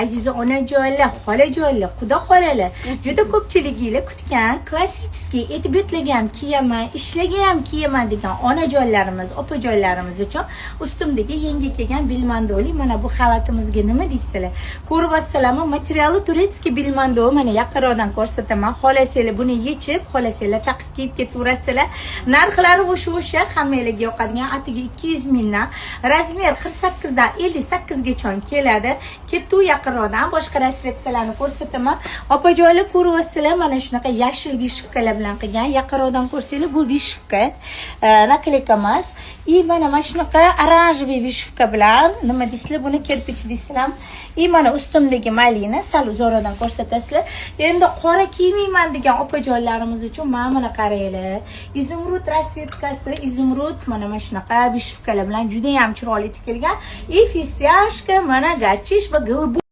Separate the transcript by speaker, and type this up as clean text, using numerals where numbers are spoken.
Speaker 1: aziz onajonlar, xolajonlar, xudo xolalar, juda ko'pchiliginglar kutgan klassический etyudlarga ham kiyaman, ishlaga ham kiyaman degan onajonlarimiz, opajonlarimiz uchun ustimdagi yangi kelgan bilmandoli mana bu xalatimizga nima deysizlar? Ko'ryapsizlarmi? Materiali turetskiy bilmando, mana yaqinroqdan ko'rsataman. Xohlasanglar buni yechib, xohlasanglar taqib kiyib ketaverasizlar. Narxlari o'sha hammalarga yoqadigan atiga 200 mingdan, razmer 48 dan 58 gacha keladi. Kettu yaqinroqdan boshqa rasvetkalarni ko'rsataman. Opajoylar ko'ryapsizlar, mana shunaqa yashil vishivkalar bilan qilgan. Yaqinroqdan ko'rsanglar, bu vishivka, nakleyka emas. Mana shunaqa oranjevый vishivka bilan, nima deysizlar, buni kirpich deysizlar. Mana ustimdagi malina, sal uzoqdan ko'rsatasizlar. Endi qora kiymayman degan opajonlarimiz uchun mana qaranglar. Izumrud rasvetkasi, izumrud mana shunaqa vishivkalar bilan juda ham chiroyli tikilgan. И фистяшка, mana gachish va